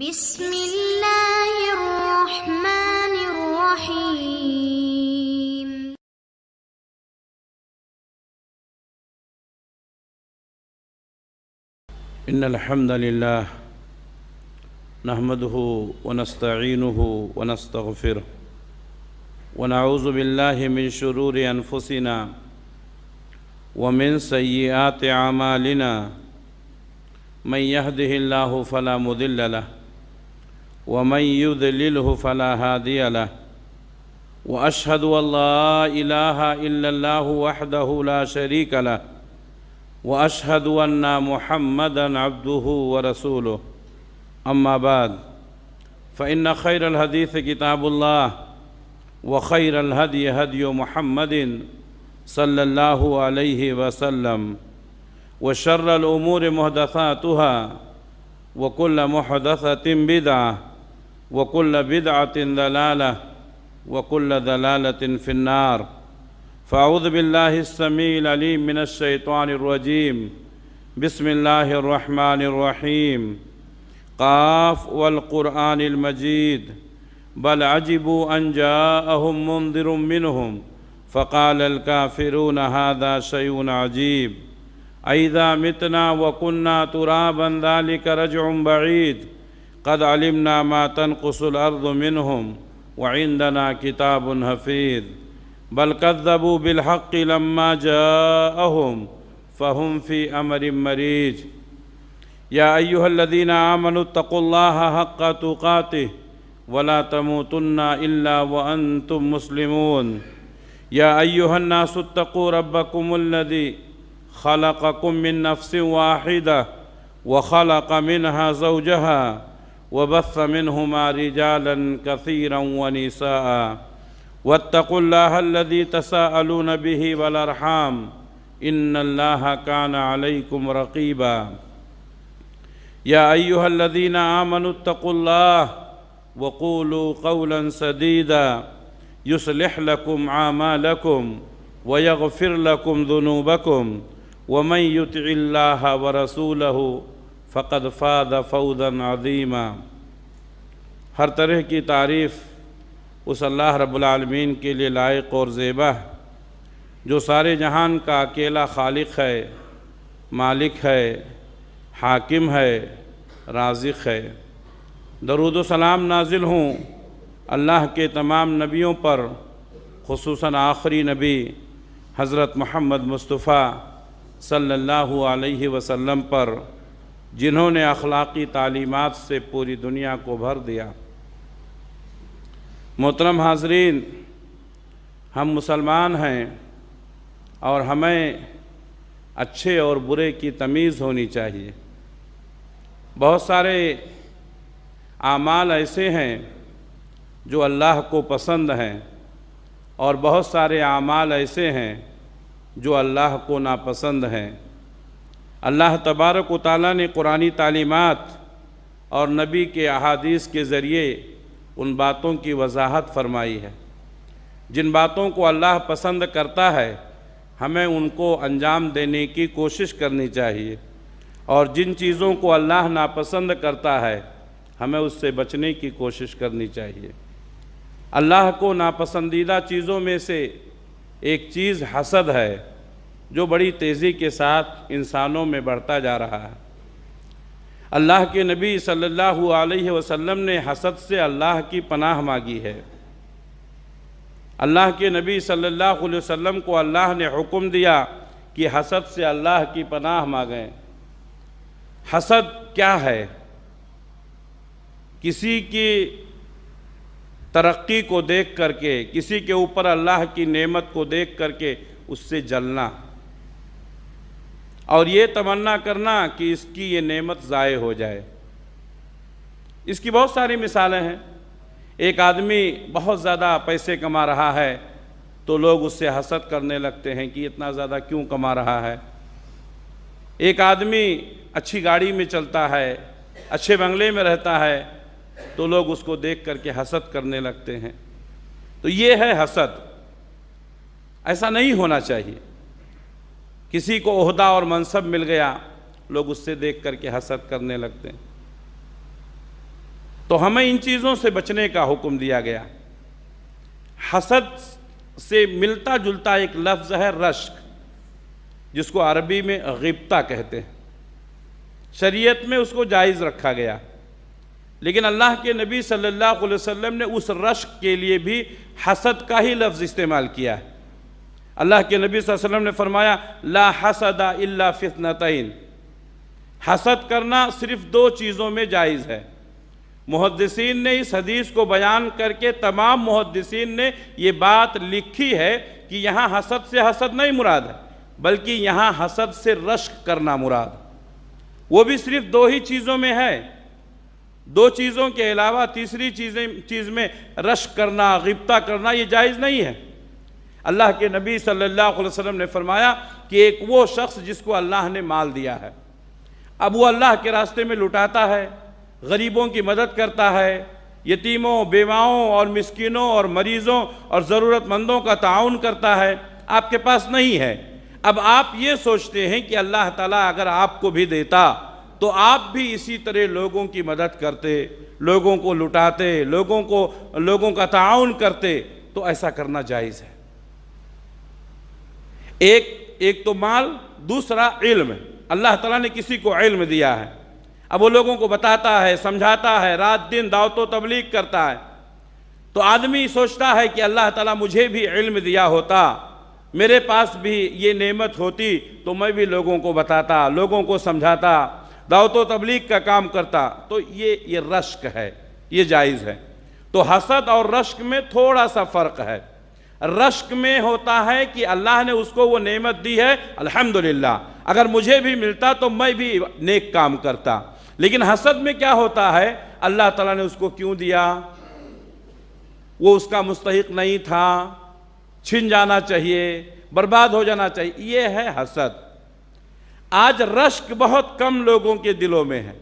بسم اللہ الرحمن الرحیم۔ ان الحمد للہ نحمده ونستعینه ونستغفره ونعوذ باللہ من شرور انفسنا ومن سیئات اعمالنا من يهده الله فلا مضل له ومن يضلله فلا هادي له واشهد ان لا اله الا الله وحده لا شريك له واشهد ان محمدا عبده ورسوله اما بعد فان خير الحديث كتاب الله وخير الهدي هدي محمد صلى الله عليه وسلم وشر الامور محدثاتها وكل محدثة بدعة وكل بدعة ضلالة وكل ضلالة في النار فأعوذ بالله السميع العليم من الشيطان الرجيم بسم الله الرحمن الرحيم قاف والقرآن المجيد بل عجبوا أن جاءهم منذر منهم فقال الكافرون هذا شيء عجيب أَإِذَا مِتْنَا وَكُنَّا تُرَابًا ذَلِكَ رَجْعٌ بَعِيدٌ قَدْ عَلِمْنَا مَا تَنْقُصُ الْأَرْضُ مِنْهُمْ وَعِنْدَنَا كِتَابٌ حَفِيظٌ بَلْ كَذَّبُوا بِالْحَقِّ لَمَّا جَاءَهُمْ فَهُمْ فِي أَمْرٍ مَرِيجٍ يَا أَيُّهَا الَّذِينَ آمَنُوا اتَّقُوا اللَّهَ حَقَّ تُقَاتِهِ وَلَا تَمُوتُنَّ إِلَّا وَأَنْتُمْ مُسْلِمُونَ يَا أَيُّهَا النَّاسُ اتَّقُوا رَبَّكُمُ الَّذِي خلقكم من نفس واحدة وخلق منها زوجها وبث منهما رجالا كثيرا ونساء واتقوا الله الذي تساءلون به والأرحام إن الله كان عليكم رقيبا يا أيها الذين آمنوا اتقوا الله وقولوا قولا سديدا يصلح لكم أعمالكم ويغفر لكم ذنوبكم ومن يطع الله ورسوله فقد فاز فوزا عظیما۔ ہر طرح کی تعریف اس اللہ رب العالمین کے لیے لائق اور زیبا ہے جو سارے جہان کا اکیلا خالق ہے، مالک ہے، حاکم ہے، رازق ہے۔ درود و سلام نازل ہوں اللہ کے تمام نبیوں پر، خصوصاً آخری نبی حضرت محمد مصطفیٰ صلی اللہ علیہ وسلم پر، جنہوں نے اخلاقی تعلیمات سے پوری دنیا کو بھر دیا۔ محترم حاضرین، ہم مسلمان ہیں اور ہمیں اچھے اور برے کی تمیز ہونی چاہیے۔ بہت سارے اعمال ایسے ہیں جو اللہ کو پسند ہیں اور بہت سارے اعمال ایسے ہیں جو اللہ کو ناپسند ہیں۔ اللہ تبارک و تعالیٰ نے قرآنی تعلیمات اور نبی کے احادیث کے ذریعے ان باتوں کی وضاحت فرمائی ہے۔ جن باتوں کو اللہ پسند کرتا ہے ہمیں ان کو انجام دینے کی کوشش کرنی چاہیے، اور جن چیزوں کو اللہ ناپسند کرتا ہے ہمیں اس سے بچنے کی کوشش کرنی چاہیے۔ اللہ کو ناپسندیدہ چیزوں میں سے ایک چیز حسد ہے جو بڑی تیزی کے ساتھ انسانوں میں بڑھتا جا رہا ہے۔ اللہ کے نبی صلی اللہ علیہ وسلم نے حسد سے اللہ کی پناہ مانگی ہے۔ اللہ کے نبی صلی اللہ علیہ وسلم کو اللہ نے حکم دیا کہ حسد سے اللہ کی پناہ مانگیں۔ حسد کیا ہے؟ کسی کی ترقی کو دیکھ کر کے، کسی کے اوپر اللہ کی نعمت کو دیکھ کر کے اس سے جلنا، اور یہ تمنا کرنا کہ اس کی یہ نعمت ضائع ہو جائے۔ اس کی بہت ساری مثالیں ہیں۔ ایک آدمی بہت زیادہ پیسے کما رہا ہے تو لوگ اس سے حسد کرنے لگتے ہیں کہ اتنا زیادہ کیوں کما رہا ہے۔ ایک آدمی اچھی گاڑی میں چلتا ہے، اچھے بنگلے میں رہتا ہے تو لوگ اس کو دیکھ کر کے حسد کرنے لگتے ہیں۔ تو یہ ہے حسد۔ ایسا نہیں ہونا چاہیے۔ کسی کو عہدہ اور منصب مل گیا، لوگ اس سے دیکھ کر کے حسد کرنے لگتے ہیں۔ تو ہمیں ان چیزوں سے بچنے کا حکم دیا گیا۔ حسد سے ملتا جلتا ایک لفظ ہے رشک، جس کو عربی میں غبطہ کہتے ہیں۔ شریعت میں اس کو جائز رکھا گیا، لیکن اللہ کے نبی صلی اللہ علیہ وسلم نے اس رشک کے لیے بھی حسد کا ہی لفظ استعمال کیا ہے۔ اللہ کے نبی صلی اللہ علیہ وسلم نے فرمایا لا حسد الا فی اثنتین، حسد کرنا صرف دو چیزوں میں جائز ہے۔ محدثین نے اس حدیث کو بیان کر کے تمام محدثین نے یہ بات لکھی ہے کہ یہاں حسد سے حسد نہیں مراد ہے، بلکہ یہاں حسد سے رشک کرنا مراد ہے۔ وہ بھی صرف دو ہی چیزوں میں ہے، دو چیزوں کے علاوہ تیسری چیز میں رشک کرنا، غبطہ کرنا یہ جائز نہیں ہے۔ اللہ کے نبی صلی اللہ علیہ وسلم نے فرمایا کہ ایک وہ شخص جس کو اللہ نے مال دیا ہے، اب وہ اللہ کے راستے میں لٹاتا ہے، غریبوں کی مدد کرتا ہے، یتیموں، بیواؤں اور مسکینوں اور مریضوں اور ضرورت مندوں کا تعاون کرتا ہے، آپ کے پاس نہیں ہے۔ اب آپ یہ سوچتے ہیں کہ اللہ تعالیٰ اگر آپ کو بھی دیتا تو آپ بھی اسی طرح لوگوں کی مدد کرتے، لوگوں کو لٹاتے، لوگوں کا تعاون کرتے، تو ایسا کرنا جائز ہے۔ ایک تو مال، دوسرا علم۔ اللہ تعالیٰ نے کسی کو علم دیا ہے، اب وہ لوگوں کو بتاتا ہے، سمجھاتا ہے، رات دن دعوت و تبلیغ کرتا ہے، تو آدمی سوچتا ہے کہ اللہ تعالیٰ مجھے بھی علم دیا ہوتا، میرے پاس بھی یہ نعمت ہوتی تو میں بھی لوگوں کو بتاتا، لوگوں کو سمجھاتا، دعوت و تبلیغ کا کام کرتا۔ تو یہ رشک ہے، یہ جائز ہے۔ تو حسد اور رشک میں تھوڑا سا فرق ہے۔ رشک میں ہوتا ہے کہ اللہ نے اس کو وہ نعمت دی ہے، الحمدللہ، اگر مجھے بھی ملتا تو میں بھی نیک کام کرتا۔ لیکن حسد میں کیا ہوتا ہے، اللہ تعالیٰ نے اس کو کیوں دیا، وہ اس کا مستحق نہیں تھا، چھن جانا چاہیے، برباد ہو جانا چاہیے، یہ ہے حسد۔ آج رشک بہت کم لوگوں کے دلوں میں ہے،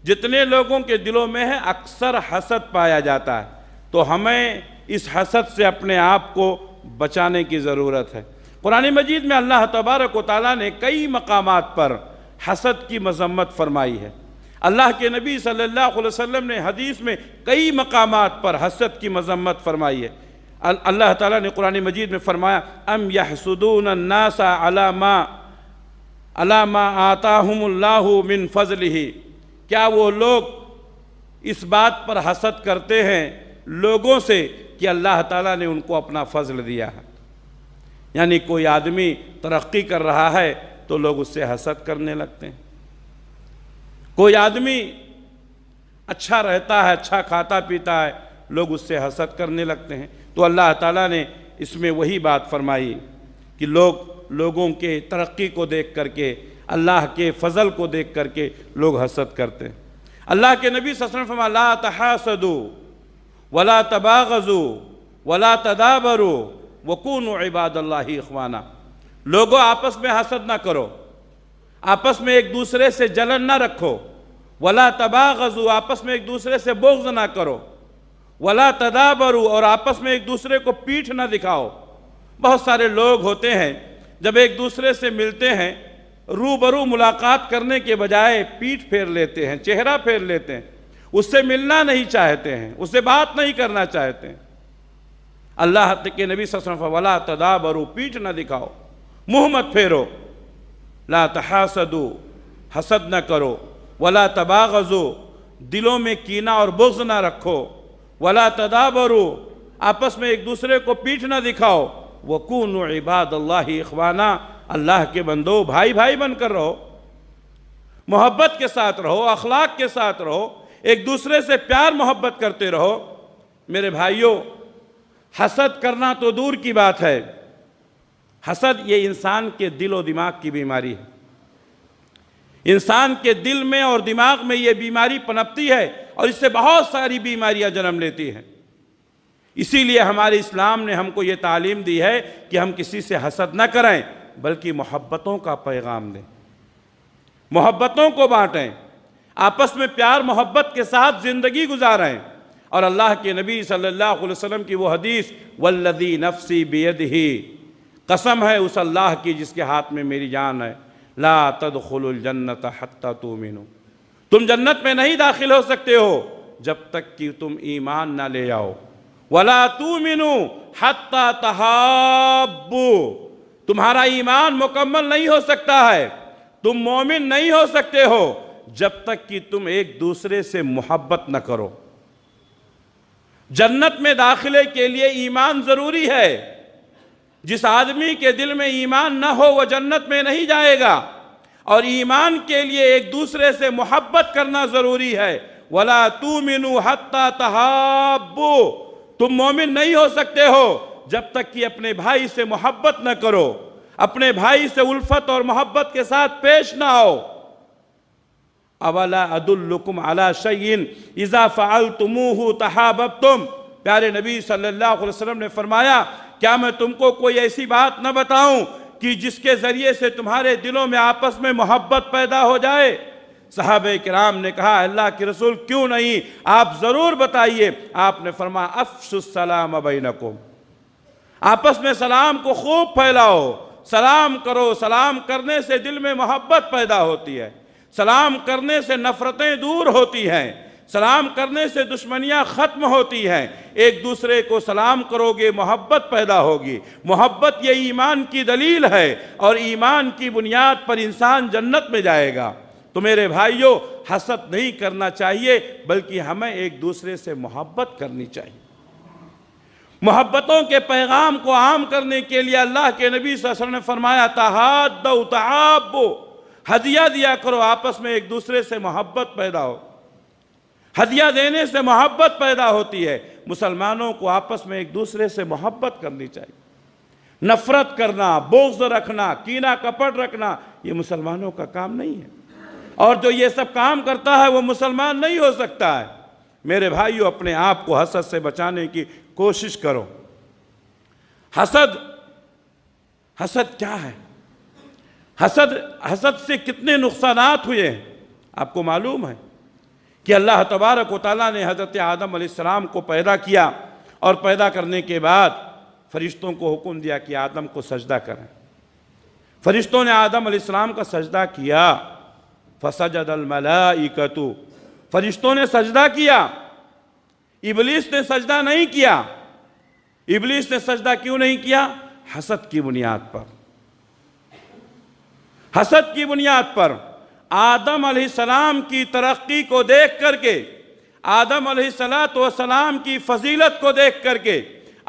جتنے لوگوں کے دلوں میں ہے اکثر حسد پایا جاتا ہے۔ تو ہمیں اس حسد سے اپنے آپ کو بچانے کی ضرورت ہے۔ قرآن مجید میں اللہ تبارک و تعالیٰ نے کئی مقامات پر حسد کی مذمت فرمائی ہے۔ اللہ کے نبی صلی اللہ علیہ وسلم نے حدیث میں کئی مقامات پر حسد کی مذمت فرمائی ہے۔ اللہ تعالیٰ نے قرآن مجید میں فرمایا ام یحسدون الناس علی ما آتاہم اللہ من فضلہ، کیا وہ لوگ اس بات پر حسد کرتے ہیں لوگوں سے کہ اللہ تعالیٰ نے ان کو اپنا فضل دیا ہے۔ یعنی کوئی آدمی ترقی کر رہا ہے تو لوگ اس سے حسد کرنے لگتے ہیں، کوئی آدمی اچھا رہتا ہے، اچھا کھاتا پیتا ہے، لوگ اس سے حسد کرنے لگتے ہیں۔ تو اللہ تعالیٰ نے اس میں وہی بات فرمائی کہ لوگوں کے ترقی کو دیکھ کر کے، اللہ کے فضل کو دیکھ کر کے لوگ حسد کرتے ہیں۔ اللہ کے نبی صلی اللہ علیہ وسلم فرمایا لا تحاسدوا ولا تباغضوا ولا تدابروا وکونوا عباد اللہ اخوانا، لوگوں آپس میں حسد نہ کرو، آپس میں ایک دوسرے سے جلن نہ رکھو، ولا تباغضوا، آپس میں ایک دوسرے سے بغض نہ کرو، ولا تدابروا، اور آپس میں ایک دوسرے کو پیٹھ نہ دکھاؤ۔ بہت سارے لوگ ہوتے ہیں جب ایک دوسرے سے ملتے ہیں روبرو ملاقات کرنے کے بجائے پیٹھ پھیر لیتے ہیں، چہرہ پھیر لیتے ہیں، اس سے ملنا نہیں چاہتے ہیں، اس سے بات نہیں کرنا چاہتے ہیں۔ اللہ کے نبی صلی اللہ علیہ وسلم ولا تدابروا، پیٹھ نہ دکھاؤ، منہ مت پھیرو، لا تحاسدوا، حسد نہ کرو، ولا تباغضوا، دلوں میں کینہ اور بغض نہ رکھو، ولا تدابروا، آپس میں ایک دوسرے کو پیٹھ نہ دکھاؤ، وکونوا عباد اللہ اخوانا، اللہ کے بندو بھائی بھائی بن کر رہو، محبت کے ساتھ رہو، اخلاق کے ساتھ رہو، ایک دوسرے سے پیار محبت کرتے رہو۔ میرے بھائیوں، حسد کرنا تو دور کی بات ہے، حسد یہ انسان کے دل و دماغ کی بیماری ہے۔ انسان کے دل میں اور دماغ میں یہ بیماری پنپتی ہے اور اس سے بہت ساری بیماریاں جنم لیتی ہیں۔ اسی لیے ہمارے اسلام نے ہم کو یہ تعلیم دی ہے کہ ہم کسی سے حسد نہ کریں بلکہ محبتوں کا پیغام دیں، محبتوں کو بانٹیں، آپس میں پیار محبت کے ساتھ زندگی گزاریں۔ اور اللہ کے نبی صلی اللہ علیہ وسلم کی وہ حدیث والذی نفسی بیدہ، قسم ہے اس اللہ کی جس کے ہاتھ میں میری جان ہے، لا تدخلوا الجنت حتی تؤمنوا، تم جنت میں نہیں داخل ہو سکتے ہو جب تک کہ تم ایمان نہ لے آؤ۔ وَلَا تُؤْمِنُوا حَتَّى تَحَابُّوا، تمہارا ایمان مکمل نہیں ہو سکتا ہے، تم مومن نہیں ہو سکتے ہو جب تک کہ تم ایک دوسرے سے محبت نہ کرو۔ جنت میں داخلے کے لیے ایمان ضروری ہے۔ جس آدمی کے دل میں ایمان نہ ہو وہ جنت میں نہیں جائے گا، اور ایمان کے لیے ایک دوسرے سے محبت کرنا ضروری ہے۔ وَلَا تُؤْمِنُوا حَتَّى تَحَابُّوا، تم مومن نہیں ہو سکتے ہو جب تک کہ اپنے بھائی سے محبت نہ کرو، اپنے بھائی سے الفت اور محبت کے ساتھ پیش نہ آؤ۔ اولا ادلکم علی شیء اذا فعلتموہ تحاببتم، پیارے نبی صلی اللہ علیہ وسلم نے فرمایا کیا میں تم کو کوئی ایسی بات نہ بتاؤں کہ جس کے ذریعے سے تمہارے دلوں میں آپس میں محبت پیدا ہو جائے؟ صحابہ کرام نے کہا اللہ کے رسول کیوں نہیں، آپ ضرور بتائیے۔ آپ نے فرمایا افشوا السلام بینکم، آپس میں سلام کو خوب پھیلاؤ، سلام کرو، سلام کرنے سے دل میں محبت پیدا ہوتی ہے، سلام کرنے سے نفرتیں دور ہوتی ہیں، سلام کرنے سے دشمنیاں ختم ہوتی ہیں۔ ایک دوسرے کو سلام کرو گے محبت پیدا ہوگی۔ محبت یہ ایمان کی دلیل ہے، اور ایمان کی بنیاد پر انسان جنت میں جائے گا۔ تو میرے بھائیوں، حسد نہیں کرنا چاہیے بلکہ ہمیں ایک دوسرے سے محبت کرنی چاہیے۔ محبتوں کے پیغام کو عام کرنے کے لیے اللہ کے نبی صلی اللہ علیہ وسلم نے فرمایا تحادوا تحابوا، ہدیہ دیا کرو، آپس میں ایک دوسرے سے محبت پیدا ہو۔ ہدیہ دینے سے محبت پیدا ہوتی ہے۔ مسلمانوں کو آپس میں ایک دوسرے سے محبت کرنی چاہیے۔ نفرت کرنا، بغض رکھنا، کینہ کپٹ رکھنا یہ مسلمانوں کا کام نہیں ہے، اور جو یہ سب کام کرتا ہے وہ مسلمان نہیں ہو سکتا ہے۔ میرے بھائیو، اپنے آپ کو حسد سے بچانے کی کوشش کرو۔ حسد کیا ہے؟ حسد سے کتنے نقصانات ہوئے ہیں آپ کو معلوم ہے کہ اللہ تبارک و تعالیٰ نے حضرت آدم علیہ السلام کو پیدا کیا، اور پیدا کرنے کے بعد فرشتوں کو حکم دیا کہ آدم کو سجدہ کریں۔ فرشتوں نے آدم علیہ السلام کا سجدہ کیا، فسجد الملائکۃ، فرشتوں نے سجدہ کیا، ابلیس نے سجدہ نہیں کیا۔ ابلیس نے سجدہ کیوں نہیں کیا؟ حسد کی بنیاد پر۔ حسد کی بنیاد پر آدم علیہ السلام کی ترقی کو دیکھ کر کے، آدم علیہ السلام کی فضیلت کو دیکھ کر کے،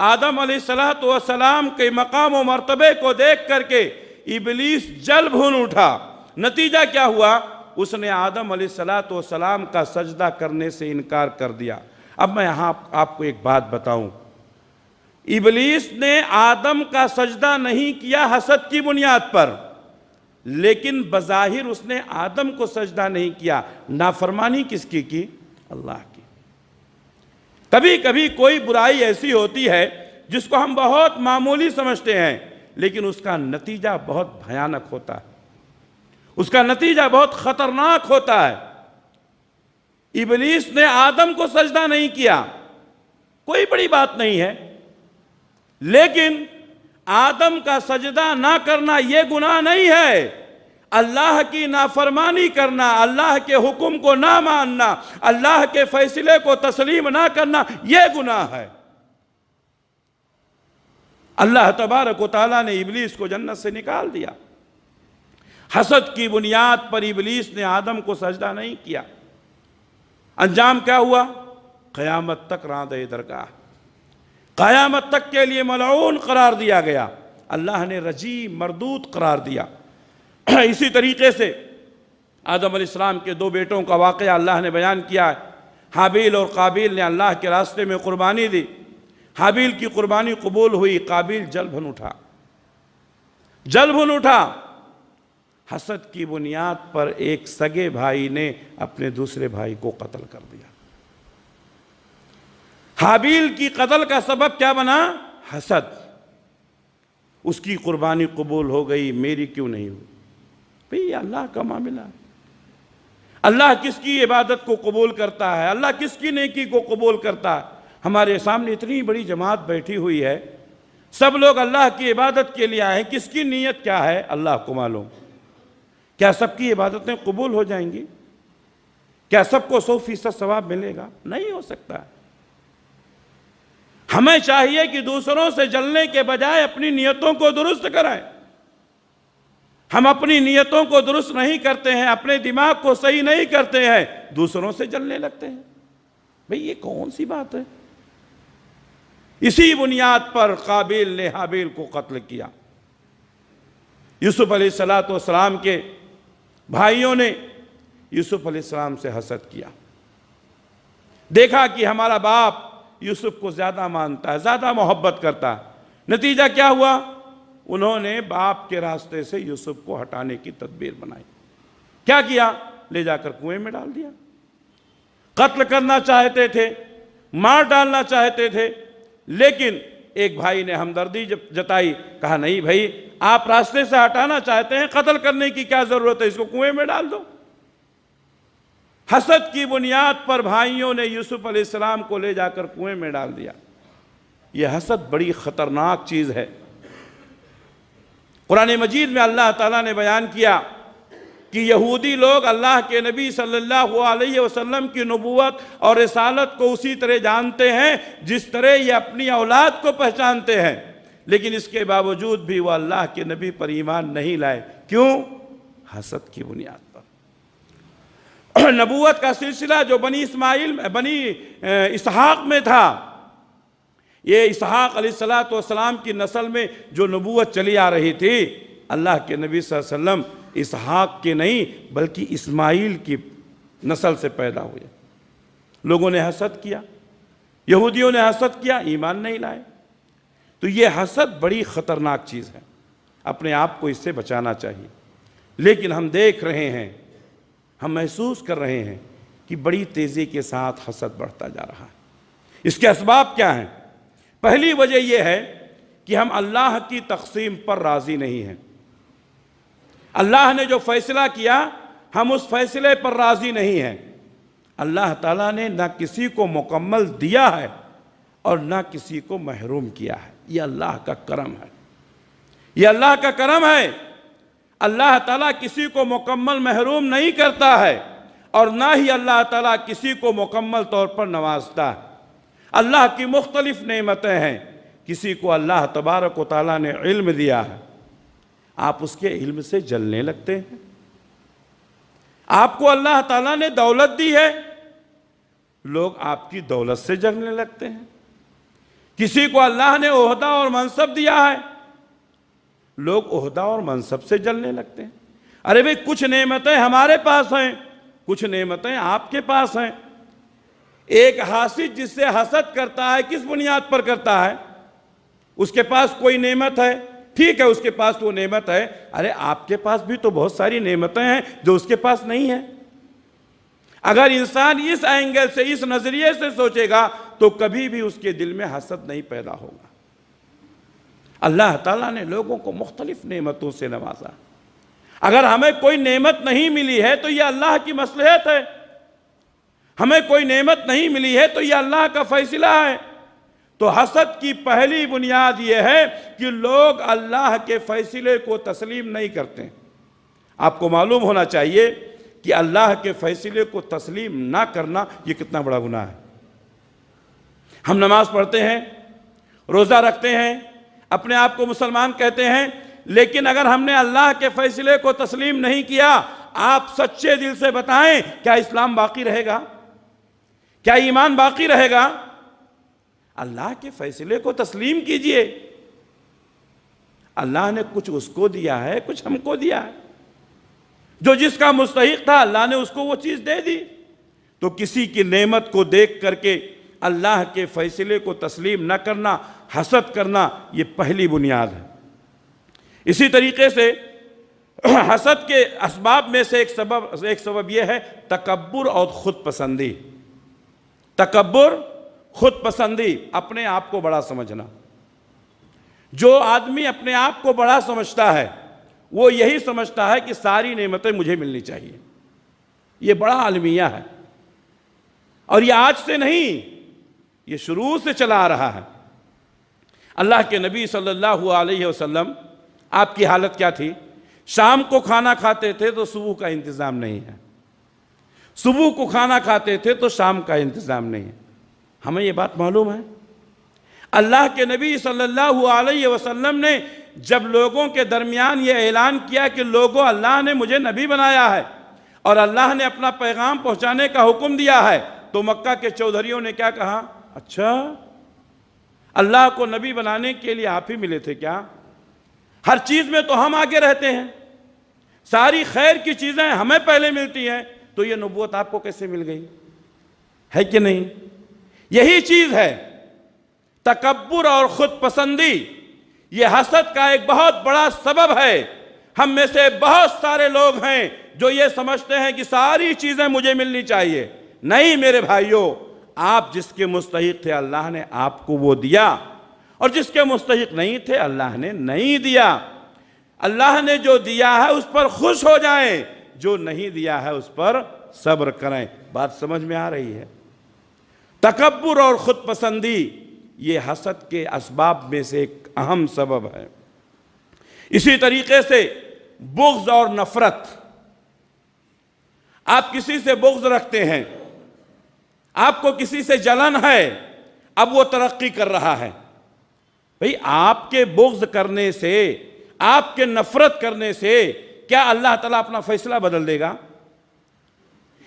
آدم علیہ السلام کے مقام و مرتبے کو دیکھ کر کے ابلیس جل بھن اٹھا۔ نتیجہ کیا ہوا؟ اس نے آدم علیہ السلام کا سجدہ کرنے سے انکار کر دیا۔ اب میں یہاں آپ کو ایک بات بتاؤں، ابلیس نے آدم کا سجدہ نہیں کیا حسد کی بنیاد پر، لیکن بظاہر اس نے آدم کو سجدہ نہیں کیا۔ نافرمانی کس کی؟ اللہ کی۔ کبھی کبھی کوئی برائی ایسی ہوتی ہے جس کو ہم بہت معمولی سمجھتے ہیں، لیکن اس کا نتیجہ بہت بھیانک ہوتا ہے، اس کا نتیجہ بہت خطرناک ہوتا ہے۔ ابلیس نے آدم کو سجدہ نہیں کیا، کوئی بڑی بات نہیں ہے، لیکن آدم کا سجدہ نہ کرنا یہ گناہ نہیں ہے۔ اللہ کی نافرمانی کرنا، اللہ کے حکم کو نہ ماننا، اللہ کے فیصلے کو تسلیم نہ کرنا یہ گناہ ہے۔ اللہ تبارک و تعالیٰ نے ابلیس کو جنت سے نکال دیا۔ حسد کی بنیاد پر ابلیس نے آدم کو سجدہ نہیں کیا۔ انجام کیا ہوا؟ قیامت تک راندہ درگاہ، قیامت تک کے لیے ملعون قرار دیا گیا، اللہ نے رجیم مردود قرار دیا۔ اسی طریقے سے آدم علیہ السلام کے دو بیٹوں کا واقعہ اللہ نے بیان کیا ہے۔ حابیل اور قابیل نے اللہ کے راستے میں قربانی دی، حابیل کی قربانی قبول ہوئی، قابیل جل بھن اٹھا۔ حسد کی بنیاد پر ایک سگے بھائی نے اپنے دوسرے بھائی کو قتل کر دیا۔ حابیل کی قتل کا سبب کیا بنا؟ حسد۔ اس کی قربانی قبول ہو گئی، میری کیوں نہیں ہوئی؟ بھئی اللہ کا معاملہ ہے۔ اللہ کس کی عبادت کو قبول کرتا ہے، اللہ کس کی نیکی کو قبول کرتا ہے؟ ہمارے سامنے اتنی بڑی جماعت بیٹھی ہوئی ہے، سب لوگ اللہ کی عبادت کے لیے آئے ہیں، کس کی نیت کیا ہے اللہ کو معلوم۔ کیا سب کی عبادتیں قبول ہو جائیں گی؟ کیا سب کو 100% ثواب ملے گا؟ نہیں ہو سکتا۔ ہمیں چاہیے کہ دوسروں سے جلنے کے بجائے اپنی نیتوں کو درست کریں۔ ہم اپنی نیتوں کو درست نہیں کرتے ہیں، اپنے دماغ کو صحیح نہیں کرتے ہیں، دوسروں سے جلنے لگتے ہیں۔ بھئی یہ کون سی بات ہے؟ اسی بنیاد پر قابیل نے حابیل کو قتل کیا۔ یوسف علیہ السلام کے بھائیوں نے یوسف علیہ السلام سے حسد کیا، دیکھا کہ ہمارا باپ یوسف کو زیادہ مانتا ہے، زیادہ محبت کرتا ہے۔ نتیجہ کیا ہوا؟ انہوں نے باپ کے راستے سے یوسف کو ہٹانے کی تدبیر بنائی۔ کیا کیا؟ لے جا کر کنویں میں ڈال دیا۔ قتل کرنا چاہتے تھے، مار ڈالنا چاہتے تھے، لیکن ایک بھائی نے ہمدردی جتائی، کہا نہیں بھائی، آپ راستے سے ہٹانا چاہتے ہیں، قتل کرنے کی کیا ضرورت ہے، اس کو کنویں میں ڈال دو۔ حسد کی بنیاد پر بھائیوں نے یوسف علیہ السلام کو لے جا کر کنویں میں ڈال دیا۔ یہ حسد بڑی خطرناک چیز ہے۔ قرآن مجید میں اللہ تعالیٰ نے بیان کیا کہ یہودی لوگ اللہ کے نبی صلی اللہ علیہ وسلم کی نبوت اور رسالت کو اسی طرح جانتے ہیں جس طرح یہ اپنی اولاد کو پہچانتے ہیں، لیکن اس کے باوجود بھی وہ اللہ کے نبی پر ایمان نہیں لائے۔ کیوں؟ حسد کی بنیاد پر۔ نبوت کا سلسلہ جو بنی اسحاق میں تھا، یہ اسحاق علیہ السلام کی نسل میں جو نبوت چلی آ رہی تھی، اللہ کے نبی صلی اللہ علیہ وسلم اسحاق کے نہیں بلکہ اسماعیل کی نسل سے پیدا ہوئے۔ لوگوں نے حسد کیا، یہودیوں نے حسد کیا، ایمان نہیں لائے۔ تو یہ حسد بڑی خطرناک چیز ہے، اپنے آپ کو اس سے بچانا چاہیے۔ لیکن ہم دیکھ رہے ہیں، ہم محسوس کر رہے ہیں کہ بڑی تیزی کے ساتھ حسد بڑھتا جا رہا ہے۔ اس کے اسباب کیا ہیں؟ پہلی وجہ یہ ہے کہ ہم اللہ کی تقسیم پر راضی نہیں ہیں۔ اللہ نے جو فیصلہ کیا، ہم اس فیصلے پر راضی نہیں ہیں۔ اللہ تعالیٰ نے نہ کسی کو مکمل دیا ہے اور نہ کسی کو محروم کیا ہے۔ یہ اللہ کا کرم ہے، یہ اللہ کا کرم ہے۔ اللہ تعالیٰ کسی کو مکمل محروم نہیں کرتا ہے اور نہ ہی اللہ تعالیٰ کسی کو مکمل طور پر نوازتا ہے۔ اللہ کی مختلف نعمتیں ہیں، کسی کو اللہ تبارک و تعالیٰ نے علم دیا ہے، آپ اس کے علم سے جلنے لگتے ہیں۔ آپ کو اللہ تعالیٰ نے دولت دی ہے، لوگ آپ کی دولت سے جلنے لگتے ہیں۔ کسی کو اللہ نے عہدہ اور منصب دیا ہے، لوگ عہدہ اور منصب سے جلنے لگتے ہیں۔ ارے بھئی کچھ نعمتیں ہمارے پاس ہیں، کچھ نعمتیں آپ کے پاس ہیں۔ ایک حاسد جس سے حسد کرتا ہے، کس بنیاد پر کرتا ہے؟ اس کے پاس کوئی نعمت ہے، ٹھیک ہے اس کے پاس وہ نعمت ہے، ارے آپ کے پاس بھی تو بہت ساری نعمتیں ہیں جو اس کے پاس نہیں ہیں۔ اگر انسان اس اینگل سے، اس نظریے سے سوچے گا تو کبھی بھی اس کے دل میں حسد نہیں پیدا ہوگا۔ اللہ تعالیٰ نے لوگوں کو مختلف نعمتوں سے نوازا۔ اگر ہمیں کوئی نعمت نہیں ملی ہے تو یہ اللہ کی مصلحت ہے، ہمیں کوئی نعمت نہیں ملی ہے تو یہ اللہ کا فیصلہ ہے۔ تو حسد کی پہلی بنیاد یہ ہے کہ لوگ اللہ کے فیصلے کو تسلیم نہیں کرتے۔ آپ کو معلوم ہونا چاہیے کہ اللہ کے فیصلے کو تسلیم نہ کرنا یہ کتنا بڑا گناہ ہے۔ ہم نماز پڑھتے ہیں، روزہ رکھتے ہیں، اپنے آپ کو مسلمان کہتے ہیں، لیکن اگر ہم نے اللہ کے فیصلے کو تسلیم نہیں کیا، آپ سچے دل سے بتائیں کیا اسلام باقی رہے گا؟ کیا ایمان باقی رہے گا؟ اللہ کے فیصلے کو تسلیم کیجئے۔ اللہ نے کچھ اس کو دیا ہے، کچھ ہم کو دیا ہے۔ جو جس کا مستحق تھا اللہ نے اس کو وہ چیز دے دی۔ تو کسی کی نعمت کو دیکھ کر کے اللہ کے فیصلے کو تسلیم نہ کرنا، حسد کرنا، یہ پہلی بنیاد ہے۔ اسی طریقے سے حسد کے اسباب میں سے ایک سبب یہ ہے تکبر اور خود پسندی۔ تکبر، خود پسندی، اپنے آپ کو بڑا سمجھنا۔ جو آدمی اپنے آپ کو بڑا سمجھتا ہے وہ یہی سمجھتا ہے کہ ساری نعمتیں مجھے ملنی چاہیے۔ یہ بڑا المیہ ہے، اور یہ آج سے نہیں، یہ شروع سے چلا آ رہا ہے۔ اللہ کے نبی صلی اللہ علیہ وسلم، آپ کی حالت کیا تھی؟ شام کو کھانا کھاتے تھے تو صبح کا انتظام نہیں ہے۔ صبح کو کھانا کھاتے تھے تو شام کا انتظام نہیں ہے. ہمیں یہ بات معلوم ہے. اللہ کے نبی صلی اللہ علیہ وسلم نے جب لوگوں کے درمیان یہ اعلان کیا کہ لوگوں اللہ نے مجھے نبی بنایا ہے اور اللہ نے اپنا پیغام پہنچانے کا حکم دیا ہے، تو مکہ کے چودھریوں نے کیا کہا؟ اچھا، اللہ کو نبی بنانے کے لیے آپ ہی ملے تھے کیا؟ ہر چیز میں تو ہم آگے رہتے ہیں، ساری خیر کی چیزیں ہمیں پہلے ملتی ہیں، تو یہ نبوت آپ کو کیسے مل گئی؟ ہے کہ نہیں؟ یہی چیز ہے تکبر اور خود پسندی. یہ حسد کا ایک بہت بڑا سبب ہے. ہم میں سے بہت سارے لوگ ہیں جو یہ سمجھتے ہیں کہ ساری چیزیں مجھے ملنی چاہیے. نہیں میرے بھائیوں، آپ جس کے مستحق تھے اللہ نے آپ کو وہ دیا، اور جس کے مستحق نہیں تھے اللہ نے نہیں دیا. اللہ نے جو دیا ہے اس پر خوش ہو جائیں، جو نہیں دیا ہے اس پر صبر کریں. بات سمجھ میں آ رہی ہے؟ تکبر اور خود پسندی یہ حسد کے اسباب میں سے ایک اہم سبب ہے. اسی طریقے سے بغض اور نفرت. آپ کسی سے بغض رکھتے ہیں، آپ کو کسی سے جلن ہے، اب وہ ترقی کر رہا ہے. بھئی آپ کے بغض کرنے سے، آپ کے نفرت کرنے سے کیا اللہ تعالیٰ اپنا فیصلہ بدل دے گا؟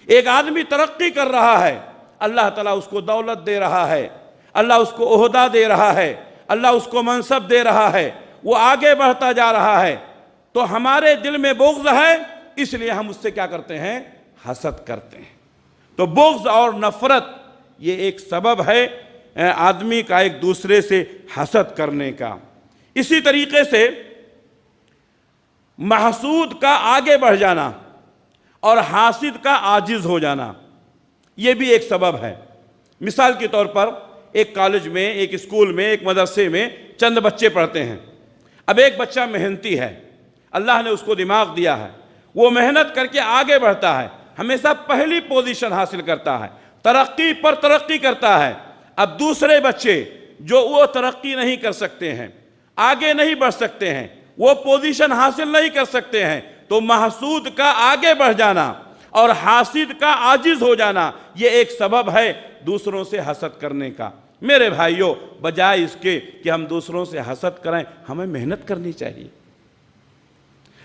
ایک آدمی ترقی کر رہا ہے، اللہ تعالیٰ اس کو دولت دے رہا ہے، اللہ اس کو عہدہ دے رہا ہے، اللہ اس کو منصب دے رہا ہے، وہ آگے بڑھتا جا رہا ہے، تو ہمارے دل میں بغض ہے، اس لیے ہم اس سے کیا کرتے ہیں؟ حسد کرتے ہیں. تو بغض اور نفرت یہ ایک سبب ہے آدمی کا ایک دوسرے سے حسد کرنے کا. اسی طریقے سے محسود کا آگے بڑھ جانا اور حاسد کا عاجز ہو جانا، یہ بھی ایک سبب ہے. مثال کے طور پر ایک کالج میں، ایک اسکول میں، ایک مدرسے میں چند بچے پڑھتے ہیں. اب ایک بچہ محنتی ہے، اللہ نے اس کو دماغ دیا ہے، وہ محنت کر کے آگے بڑھتا ہے، ہمیشہ پہلی پوزیشن حاصل کرتا ہے، ترقی پر ترقی کرتا ہے. اب دوسرے بچے جو وہ ترقی نہیں کر سکتے ہیں، آگے نہیں بڑھ سکتے ہیں، وہ پوزیشن حاصل نہیں کر سکتے ہیں، تو محسود کا آگے بڑھ جانا اور حاسد کا عاجز ہو جانا یہ ایک سبب ہے دوسروں سے حسد کرنے کا. میرے بھائیوں، بجائے اس کے کہ ہم دوسروں سے حسد کریں، ہمیں محنت کرنی چاہیے،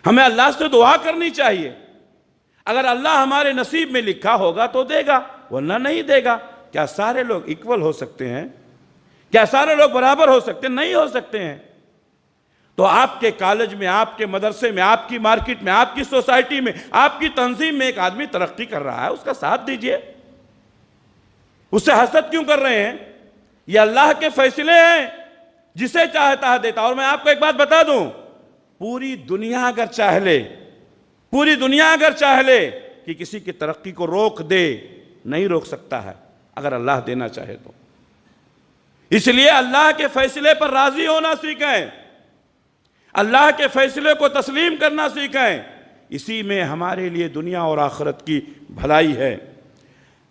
ہمیں اللہ سے دعا کرنی چاہیے. اگر اللہ ہمارے نصیب میں لکھا ہوگا تو دے گا، ورنہ نہیں دے گا. کیا سارے لوگ ایکول ہو سکتے ہیں؟ کیا سارے لوگ برابر ہو سکتے ہیں؟ نہیں ہو سکتے ہیں. تو آپ کے کالج میں، آپ کے مدرسے میں، آپ کی مارکیٹ میں، آپ کی سوسائٹی میں، آپ کی تنظیم میں ایک آدمی ترقی کر رہا ہے، اس کا ساتھ دیجئے. اس سے حسد کیوں کر رہے ہیں؟ یہ اللہ کے فیصلے ہیں، جسے چاہتا ہے دیتا. اور میں آپ کو ایک بات بتا دوں، پوری دنیا اگر چاہ لے، پوری دنیا اگر چاہ لے کہ کسی کی ترقی کو روک دے، نہیں روک سکتا ہے اگر اللہ دینا چاہے تو. اس لیے اللہ کے فیصلے پر راضی ہونا سیکھیں، اللہ کے فیصلے کو تسلیم کرنا سیکھیں. اسی میں ہمارے لیے دنیا اور آخرت کی بھلائی ہے.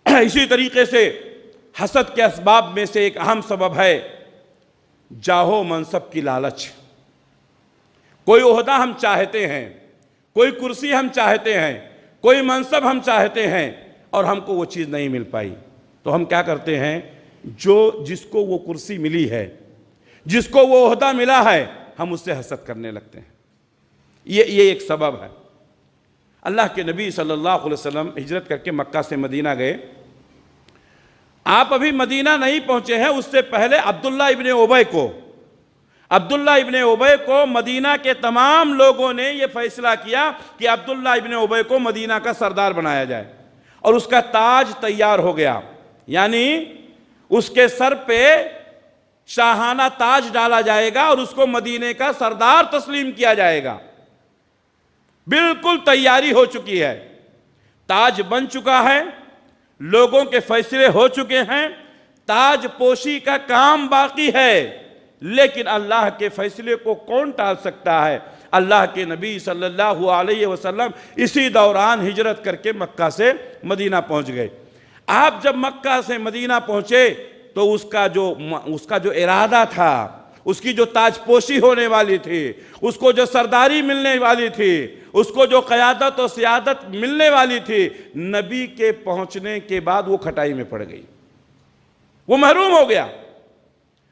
اسی طریقے سے حسد کے اسباب میں سے ایک اہم سبب ہے جاہ و منصب کی لالچ. کوئی عہدہ ہم چاہتے ہیں، کوئی کرسی ہم چاہتے ہیں، کوئی منصب ہم چاہتے ہیں، اور ہم کو وہ چیز نہیں مل پائی، تو ہم کیا کرتے ہیں؟ جس کو وہ کرسی ملی ہے، جس کو وہ عہدہ ملا ہے، ہم اس سے حسد کرنے لگتے ہیں. یہ ایک سبب ہے. اللہ کے نبی صلی اللہ علیہ وسلم ہجرت کر کے مکہ سے مدینہ گئے. آپ ابھی مدینہ نہیں پہنچے ہیں، اس سے پہلے عبداللہ ابن ابی کو مدینہ کے تمام لوگوں نے یہ فیصلہ کیا کہ عبداللہ ابن ابی کو مدینہ کا سردار بنایا جائے، اور اس کا تاج تیار ہو گیا. یعنی اس کے سر پہ شاہانہ تاج ڈالا جائے گا اور اس کو مدینے کا سردار تسلیم کیا جائے گا. بالکل تیاری ہو چکی ہے، تاج بن چکا ہے، لوگوں کے فیصلے ہو چکے ہیں، تاج پوشی کا کام باقی ہے. لیکن اللہ کے فیصلے کو کون ٹال سکتا ہے؟ اللہ کے نبی صلی اللہ علیہ وسلم اسی دوران ہجرت کر کے مکہ سے مدینہ پہنچ گئے. آپ جب مکہ سے مدینہ پہنچے تو اس کا جو ارادہ تھا، اس کی جو تاج پوشی ہونے والی تھی، اس کو جو سرداری ملنے والی تھی، اس کو جو قیادت و سیادت ملنے والی تھی، نبی کے پہنچنے کے بعد وہ کھٹائی میں پڑ گئی، وہ محروم ہو گیا۔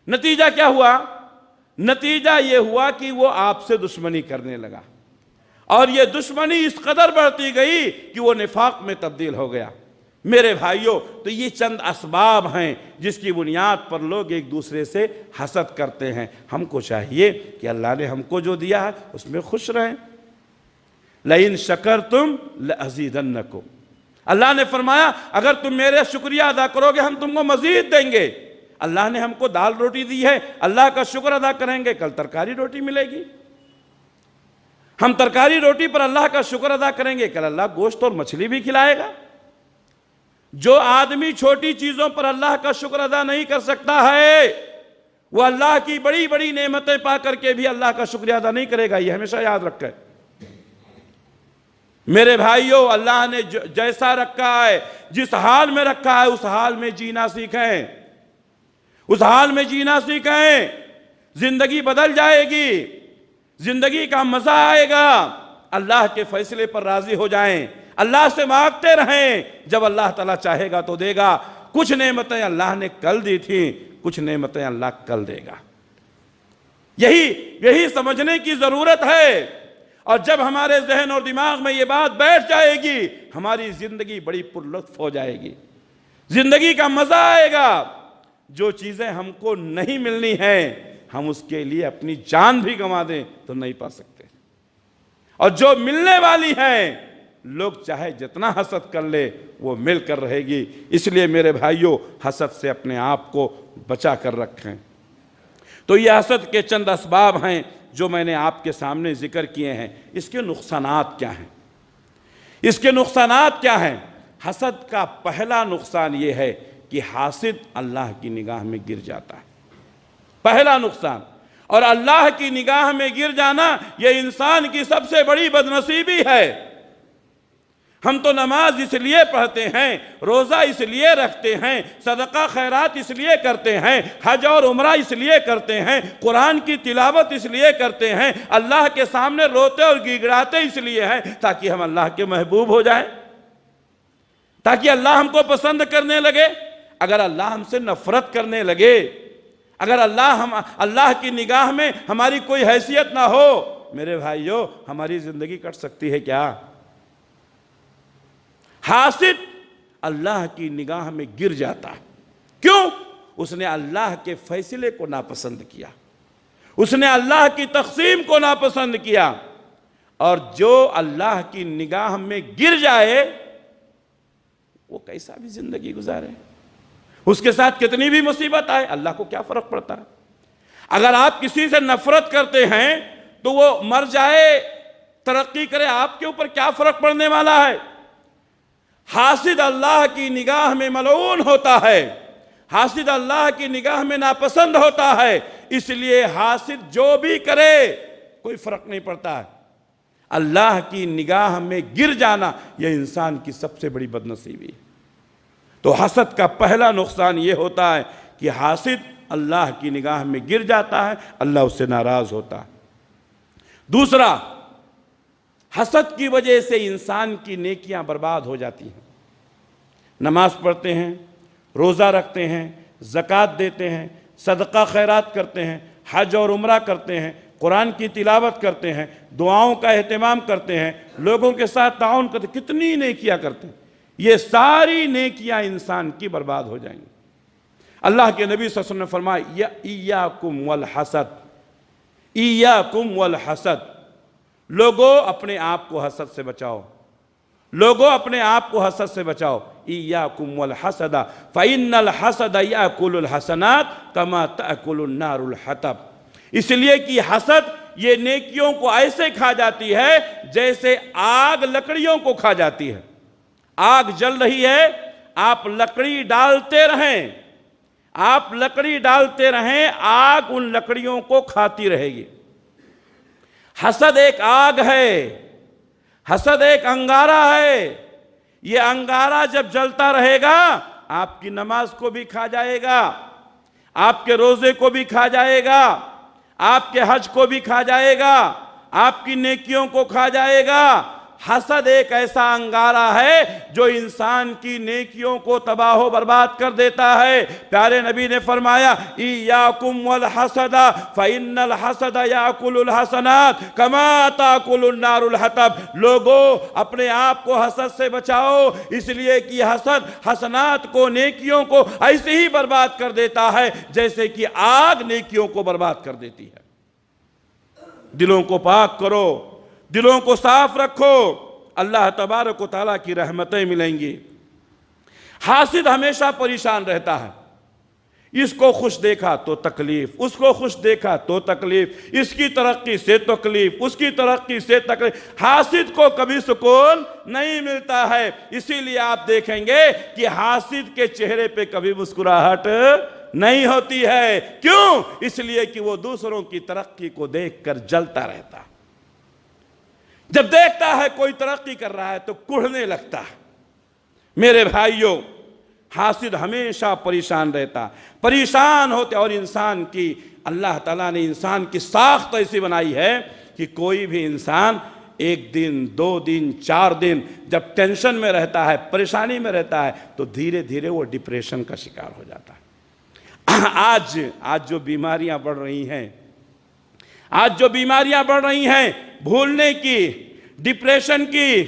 نتیجہ کیا ہوا؟ نتیجہ یہ ہوا کہ وہ آپ سے دشمنی کرنے لگا، اور یہ دشمنی اس قدر بڑھتی گئی کہ وہ نفاق میں تبدیل ہو گیا۔ میرے بھائیوں، تو یہ چند اسباب ہیں جس کی بنیاد پر لوگ ایک دوسرے سے حسد کرتے ہیں۔ ہم کو چاہیے کہ اللہ نے ہم کو جو دیا ہے اس میں خوش رہیں۔ لَإِن شَكَرْتُمْ لَأَزِيدَنَّكُمْ، اللہ نے فرمایا اگر تم میرے شکریہ ادا کرو گے ہم تم کو مزید دیں گے۔ اللہ نے ہم کو دال روٹی دی ہے، اللہ کا شکر ادا کریں گے، کل ترکاری روٹی ملے گی۔ ہم ترکاری روٹی پر اللہ کا شکر ادا کریں گے، کل اللہ گوشت اور مچھلی بھی کھلائے گا۔ جو آدمی چھوٹی چیزوں پر اللہ کا شکر ادا نہیں کر سکتا ہے، وہ اللہ کی بڑی بڑی نعمتیں پا کر کے بھی اللہ کا شکریہ ادا نہیں کرے گا، یہ ہمیشہ یاد رکھیں۔ میرے بھائیوں، اللہ نے جیسا رکھا ہے، جس حال میں رکھا ہے اس حال میں جینا سیکھیں، اس حال میں جینا سیکھیں۔ زندگی بدل جائے گی، زندگی کا مزہ آئے گا۔ اللہ کے فیصلے پر راضی ہو جائیں، اللہ سے مانگتے رہیں، جب اللہ تعالیٰ چاہے گا تو دے گا۔ کچھ نعمتیں اللہ نے کل دی تھیں، کچھ نعمتیں اللہ کل دے گا۔ یہی سمجھنے کی ضرورت ہے، اور جب ہمارے ذہن اور دماغ میں یہ بات بیٹھ جائے گی، ہماری زندگی بڑی پرلطف ہو جائے گی، زندگی کا مزہ آئے گا۔ جو چیزیں ہم کو نہیں ملنی ہیں، ہم اس کے لیے اپنی جان بھی گنوا دیں تو نہیں پا سکتے، اور جو ملنے والی ہیں لوگ چاہے جتنا حسد کر لے وہ مل کر رہے گی۔ اس لیے میرے بھائیوں، حسد سے اپنے آپ کو بچا کر رکھیں۔ تو یہ حسد کے چند اسباب ہیں جو میں نے آپ کے سامنے ذکر کیے ہیں۔ اس کے نقصانات کیا ہیں؟ اس کے نقصانات کیا ہیں؟ حسد کا پہلا نقصان یہ ہے کہ حاسد اللہ کی نگاہ میں گر جاتا ہے، پہلا نقصان۔ اور اللہ کی نگاہ میں گر جانا یہ انسان کی سب سے بڑی بدنصیبی ہے۔ ہم تو نماز اس لیے پڑھتے ہیں، روزہ اس لیے رکھتے ہیں، صدقہ خیرات اس لیے کرتے ہیں، حج اور عمرہ اس لیے کرتے ہیں، قرآن کی تلاوت اس لیے کرتے ہیں، اللہ کے سامنے روتے اور گڑگڑاتے اس لیے ہیں تاکہ ہم اللہ کے محبوب ہو جائیں، تاکہ اللہ ہم کو پسند کرنے لگے۔ اگر اللہ ہم سے نفرت کرنے لگے، اگر اللہ کی نگاہ میں ہماری کوئی حیثیت نہ ہو، میرے بھائیوں، ہماری زندگی کٹ سکتی ہے کیا؟ حاسد اللہ کی نگاہ میں گر جاتا ہے۔ کیوں؟ اس نے اللہ کے فیصلے کو ناپسند کیا، اس نے اللہ کی تقسیم کو ناپسند کیا۔ اور جو اللہ کی نگاہ میں گر جائے وہ کیسا بھی زندگی گزارے، اس کے ساتھ کتنی بھی مصیبت آئے، اللہ کو کیا فرق پڑتا ہے؟ اگر آپ کسی سے نفرت کرتے ہیں تو وہ مر جائے، ترقی کرے، آپ کے اوپر کیا فرق پڑنے والا ہے؟ حاسد اللہ کی نگاہ میں ملعون ہوتا ہے، حاسد اللہ کی نگاہ میں ناپسند ہوتا ہے، اس لیے حاسد جو بھی کرے کوئی فرق نہیں پڑتا ہے۔ اللہ کی نگاہ میں گر جانا یہ انسان کی سب سے بڑی بدنصیبی ہے۔ تو حسد کا پہلا نقصان یہ ہوتا ہے کہ حاسد اللہ کی نگاہ میں گر جاتا ہے، اللہ اس سے ناراض ہوتا ہے۔ دوسرا، حسد کی وجہ سے انسان کی نیکیاں برباد ہو جاتی ہیں۔ نماز پڑھتے ہیں، روزہ رکھتے ہیں، زکوٰۃ دیتے ہیں، صدقہ خیرات کرتے ہیں، حج اور عمرہ کرتے ہیں، قرآن کی تلاوت کرتے ہیں، دعاؤں کا اہتمام کرتے ہیں، لوگوں کے ساتھ تعاون کرتے ہیں، کتنی نیکیاں کرتے ہیں، یہ ساری نیکیاں انسان کی برباد ہو جائیں گی۔ اللہ کے نبی صلی اللہ علیہ وسلم نے فرمایا ایاکم والحسد، ایاکم والحسد، لوگوں اپنے آپ کو حسد سے بچاؤ، لوگوں اپنے آپ کو حسد سے بچاؤ۔ ایاکم والحسد فإن الحسد یأکل الحسنات کما تأکل النار الحطب، اس لیے کہ حسد یہ نیکیوں کو ایسے کھا جاتی ہے جیسے آگ لکڑیوں کو کھا جاتی ہے۔ آگ جل رہی ہے، آپ لکڑی ڈالتے رہیں، آپ لکڑی ڈالتے رہیں، آگ ان لکڑیوں کو کھاتی رہے گی۔ حسد ایک آگ ہے، حسد ایک انگارہ ہے، یہ انگارہ جب جلتا رہے گا آپ کی نماز کو بھی کھا جائے گا، آپ کے روزے کو بھی کھا جائے گا، آپ کے حج کو بھی کھا جائے گا، آپ کی نیکیوں کو کھا جائے گا۔ حسد ایک ایسا انگارہ ہے جو انسان کی نیکیوں کو تباہ و برباد کر دیتا ہے۔ پیارے نبی نے فرمایا ایاکم والحسد فإن الحسد یاکل الحسنات کما تاکل النار الحطب۔ لوگو اپنے آپ کو حسد سے بچاؤ، اس لیے کہ حسد حسنات کو، نیکیوں کو ایسے ہی برباد کر دیتا ہے جیسے کہ آگ نیکیوں کو برباد کر دیتی ہے۔ دلوں کو پاک کرو، دلوں کو صاف رکھو، اللہ تبارک و تعالیٰ کی رحمتیں ملیں گی۔ حاسد ہمیشہ پریشان رہتا ہے، اس کو خوش دیکھا تو تکلیف، اس کو خوش دیکھا تو تکلیف، اس کی ترقی سے تکلیف، اس کی ترقی سے تکلیف۔ حاسد کو کبھی سکون نہیں ملتا ہے، اسی لیے آپ دیکھیں گے کہ حاسد کے چہرے پہ کبھی مسکراہٹ نہیں ہوتی ہے۔ کیوں؟ اس لیے کہ وہ دوسروں کی ترقی کو دیکھ کر جلتا رہتا ہے۔ جب دیکھتا ہے کوئی ترقی کر رہا ہے تو کڑھنے لگتا ہے۔ میرے بھائیوں، حاسد ہمیشہ پریشان رہتا، پریشان ہوتے، اور انسان کی، اللہ تعالیٰ نے انسان کی ساخت ایسی بنائی ہے کہ کوئی بھی انسان ایک دن، 2 دن، 4 دن جب ٹینشن میں رہتا ہے، پریشانی میں رہتا ہے تو دھیرے دھیرے وہ ڈپریشن کا شکار ہو جاتا ہے۔ آج جو بیماریاں بڑھ رہی ہیں، بھولنے کی، ڈپریشن کی،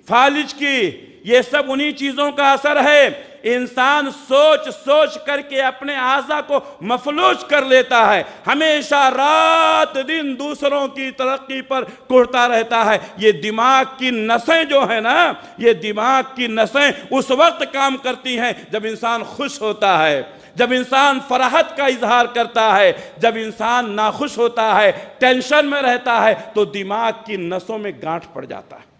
فالج کی، یہ سب انہی چیزوں کا اثر ہے۔ انسان سوچ سوچ کر کے اپنے اعضاء کو مفلوج کر لیتا ہے، ہمیشہ رات دن دوسروں کی ترقی پر کڑتا رہتا ہے۔ یہ دماغ کی نسیں جو ہیں نا، یہ دماغ کی نسیں اس وقت کام کرتی ہیں جب انسان خوش ہوتا ہے، جب انسان فرحت کا اظہار کرتا ہے۔ جب انسان ناخوش ہوتا ہے، ٹینشن میں رہتا ہے تو دماغ کی نسوں میں گانٹھ پڑ جاتا ہے،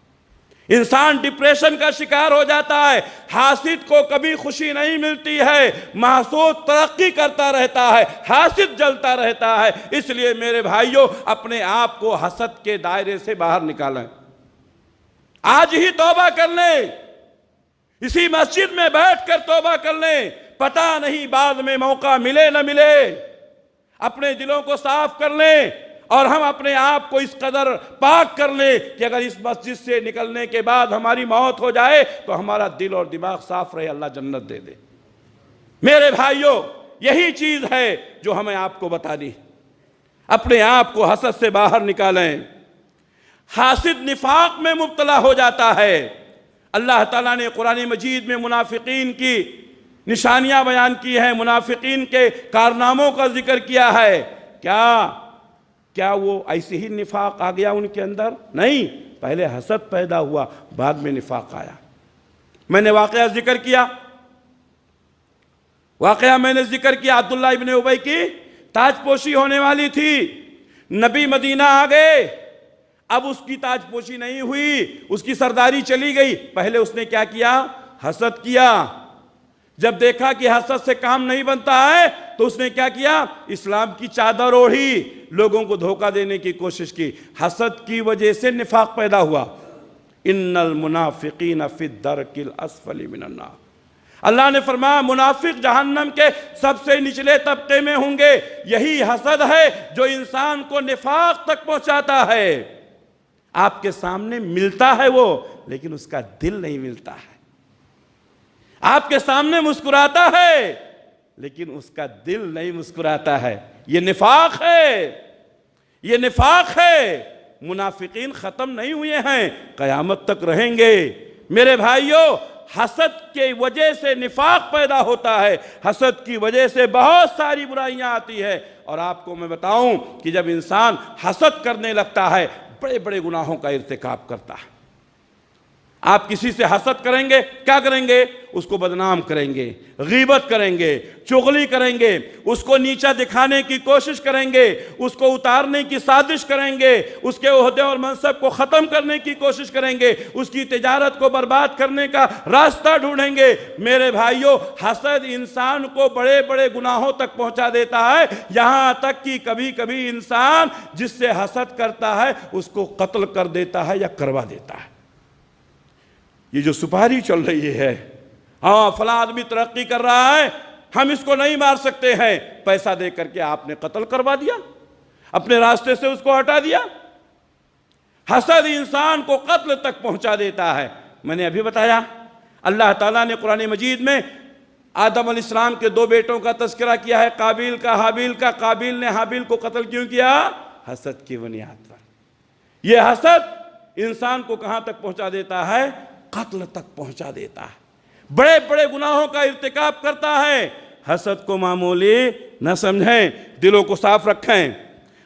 انسان ڈپریشن کا شکار ہو جاتا ہے۔ حاسد کو کبھی خوشی نہیں ملتی ہے، محسود ترقی کرتا رہتا ہے، حاسد جلتا رہتا ہے۔ اس لیے میرے بھائیوں، اپنے آپ کو حسد کے دائرے سے باہر نکالیں، آج ہی توبہ کر لیں، اسی مسجد میں بیٹھ کر توبہ کر لیں، پتہ نہیں بعد میں موقع ملے نہ ملے۔ اپنے دلوں کو صاف کر لیں اور ہم اپنے آپ کو اس قدر پاک کر لیں کہ اگر اس مسجد سے نکلنے کے بعد ہماری موت ہو جائے تو ہمارا دل اور دماغ صاف رہے، اللہ جنت دے دے۔ میرے بھائیوں، یہی چیز ہے جو ہمیں آپ کو بتانی، اپنے آپ کو حسد سے باہر نکالیں۔ حاسد نفاق میں مبتلا ہو جاتا ہے۔ اللہ تعالیٰ نے قرآن مجید میں منافقین کی نشانیاں بیان کی ہیں، منافقین کے کارناموں کا ذکر کیا ہے۔ کیا وہ ایسے ہی نفاق آ گیا ان کے اندر؟ نہیں، پہلے حسد پیدا ہوا، بعد میں نفاق آیا۔ میں نے واقعہ ذکر کیا، عبداللہ ابن ابی کی تاج پوشی ہونے والی تھی، نبی مدینہ آ گئے، اب اس کی تاج پوشی نہیں ہوئی، اس کی سرداری چلی گئی۔ پہلے اس نے کیا کیا؟ حسد کیا۔ جب دیکھا کہ حسد سے کام نہیں بنتا ہے تو اس نے کیا کیا؟ اسلام کی چادر اوڑھی، لوگوں کو دھوکہ دینے کی کوشش کی۔ حسد کی وجہ سے نفاق پیدا ہوا۔ ان المنافقین فی الدرک الاسفل من النار، اللہ نے فرمایا منافق جہنم کے سب سے نچلے طبقے میں ہوں گے۔ یہی حسد ہے جو انسان کو نفاق تک پہنچاتا ہے۔ آپ کے سامنے ملتا ہے وہ، لیکن اس کا دل نہیں ملتا ہے۔ آپ کے سامنے مسکراتا ہے لیکن اس کا دل نہیں مسکراتا ہے۔ یہ نفاق ہے، یہ نفاق ہے۔ منافقین ختم نہیں ہوئے ہیں، قیامت تک رہیں گے۔ میرے بھائیوں، حسد کی وجہ سے نفاق پیدا ہوتا ہے، حسد کی وجہ سے بہت ساری برائیاں آتی ہے۔ اور آپ کو میں بتاؤں کہ جب انسان حسد کرنے لگتا ہے، بڑے بڑے گناہوں کا ارتکاب کرتا ہے۔ آپ کسی سے حسد کریں گے، کیا کریں گے؟ اس کو بدنام کریں گے، غیبت کریں گے، چغلی کریں گے، اس کو نیچا دکھانے کی کوشش کریں گے، اس کو اتارنے کی سازش کریں گے، اس کے عہدے اور منصب کو ختم کرنے کی کوشش کریں گے، اس کی تجارت کو برباد کرنے کا راستہ ڈھونڈیں گے۔ میرے بھائیوں، حسد انسان کو بڑے بڑے گناہوں تک پہنچا دیتا ہے، یہاں تک کہ کبھی کبھی انسان جس سے حسد کرتا ہے اس کو قتل کر دیتا ہے یا کروا دیتا ہے۔ یہ جو سپاری چل رہی ہے، ہاں فلاں آدمی ترقی کر رہا ہے، ہم اس کو نہیں مار سکتے ہیں، پیسہ دے کر کے آپ نے قتل کروا دیا۔ اپنے راستے سے اس کو ہٹا دیا۔ حسد انسان کو قتل تک پہنچا دیتا ہے۔ میں نے ابھی بتایا اللہ تعالیٰ نے قرآن مجید میں آدم علیہ السلام کے دو بیٹوں کا تذکرہ کیا ہے، قابیل کا حابیل کا۔ قابیل نے حابیل کو قتل کیوں کیا؟ حسد کی بنیاد پر۔ یہ حسد انسان کو کہاں تک پہنچا دیتا ہے؟ قتل تک پہنچا دیتا ہے، بڑے بڑے گناہوں کا ارتکاب کرتا ہے۔ حسد کو معمولی نہ سمجھیں، دلوں کو صاف رکھیں۔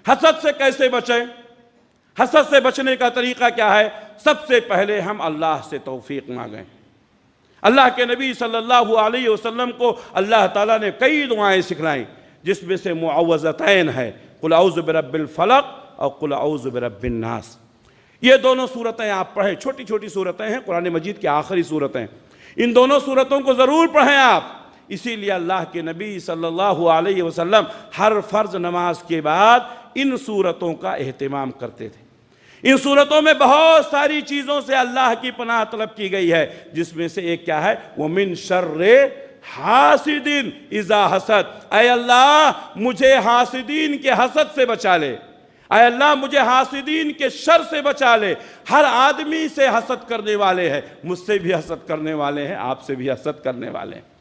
حسد سے کیسے بچیں؟ حسد سے بچنے کا طریقہ کیا ہے؟ سب سے پہلے ہم اللہ سے توفیق مانگیں۔ اللہ کے نبی صلی اللہ علیہ وسلم کو اللہ تعالیٰ نے کئی دعائیں سکھلائیں، جس میں سے معوذتین ہے، قل اعوذ برب الفلق اور قل اعوذ برب الناس۔ یہ دونوں صورتیں آپ پڑھیں، چھوٹی چھوٹی صورتیں ہیں، قرآن مجید کی آخری صورتیں۔ ان دونوں صورتوں کو ضرور پڑھیں آپ۔ اسی لیے اللہ کے نبی صلی اللہ علیہ وسلم ہر فرض نماز کے بعد ان صورتوں کا اہتمام کرتے تھے۔ ان صورتوں میں بہت ساری چیزوں سے اللہ کی پناہ طلب کی گئی ہے، جس میں سے ایک کیا ہے؟ وَمِن شَرِّ حَاسِدٍ اِذَا حَسَد۔ اے اللہ مجھے حاسدین کے حسد سے بچا لے، اے اللہ مجھے حاسدین کے شر سے بچا لے۔ ہر آدمی سے حسد کرنے والے ہیں، مجھ سے بھی حسد کرنے والے ہیں، آپ سے بھی حسد کرنے والے ہیں۔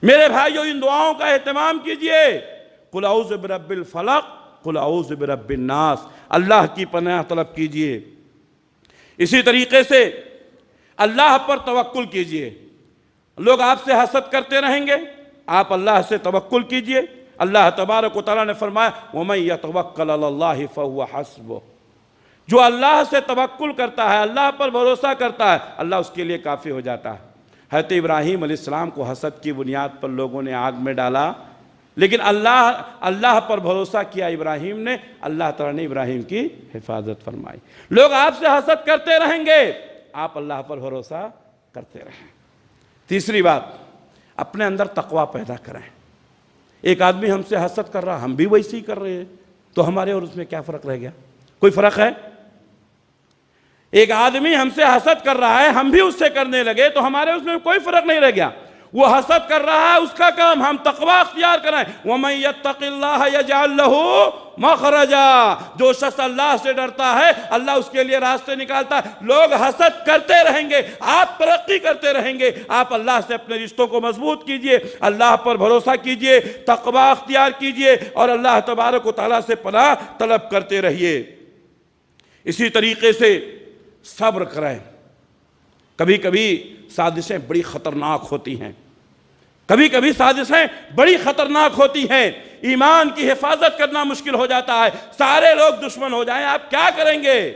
میرے بھائیو ان دعاؤں کا اہتمام کیجئے۔ قل اعوذ برب الفلق، قل اعوذ برب الناس، اللہ کی پناہ طلب کیجئے۔ اسی طریقے سے اللہ پر توکل کیجئے۔ لوگ آپ سے حسد کرتے رہیں گے، آپ اللہ سے توکل کیجئے۔ اللہ تبارک و تعالیٰ نے فرمایا وَمَن يَتَوَكَّلْ عَلَى اللَّهِ فَهُوَ حَسْبُهُ۔ جو اللہ سے توکل کرتا ہے، اللہ پر بھروسہ کرتا ہے، اللہ اس کے لیے کافی ہو جاتا ہے۔ حضرت ابراہیم علیہ السلام کو حسد کی بنیاد پر لوگوں نے آگ میں ڈالا، لیکن اللہ پر بھروسہ کیا ابراہیم نے، اللہ تعالیٰ نے ابراہیم کی حفاظت فرمائی۔ لوگ آپ سے حسد کرتے رہیں گے، آپ اللہ پر بھروسہ کرتے رہیں۔ تیسری بات، اپنے اندر تقوی پیدا کریں۔ ایک آدمی ہم سے حسد کر رہا، ہم بھی ویسے ہی کر رہے ہیں، تو ہمارے اور اس میں کیا فرق رہ گیا؟ کوئی فرق ہے؟ ایک آدمی ہم سے حسد کر رہا ہے، ہم بھی اس سے کرنے لگے، تو ہمارے اس میں کوئی فرق نہیں رہ گیا۔ وہ حسد کر رہا ہے، اس کا کام ہم تقوی اختیار کریں۔ وَمَن يَتَّقِ اللَّهَ يَجْعَلْ لَهُ مَخْرَجًا۔ جو شخص اللہ سے ڈرتا ہے، اللہ اس کے لیے راستے نکالتا ہے۔ لوگ حسد کرتے رہیں گے، آپ ترقی کرتے رہیں گے۔ آپ اللہ سے اپنے رشتوں کو مضبوط کیجئے، اللہ پر بھروسہ کیجئے، تقوی اختیار کیجئے، اور اللہ تبارک و تعالیٰ سے پناہ طلب کرتے رہیے۔ اسی طریقے سے صبر کریں۔ کبھی کبھی سازشیں بڑی خطرناک ہوتی ہیں، کبھی کبھی سازشیں بڑی خطرناک ہوتی ہیں۔ ایمان کی حفاظت کرنا مشکل ہو جاتا ہے، سارے لوگ دشمن ہو جائیں، آپ کیا کریں گے؟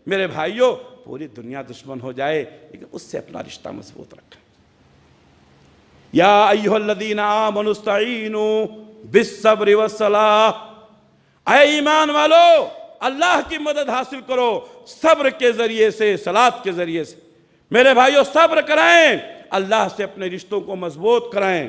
میرے بھائیو پوری دنیا دشمن ہو جائے، لیکن اس سے اپنا رشتہ مضبوط رکھیں۔ یا ایھا الذین آمنوا استعینوا بالصبر والصلاۃ۔ اے ایمان والو اللہ کی مدد حاصل کرو صبر کے ذریعے سے، صلاۃ کے ذریعے سے۔ میرے بھائیو صبر کریں، اللہ سے اپنے رشتوں کو مضبوط کریں۔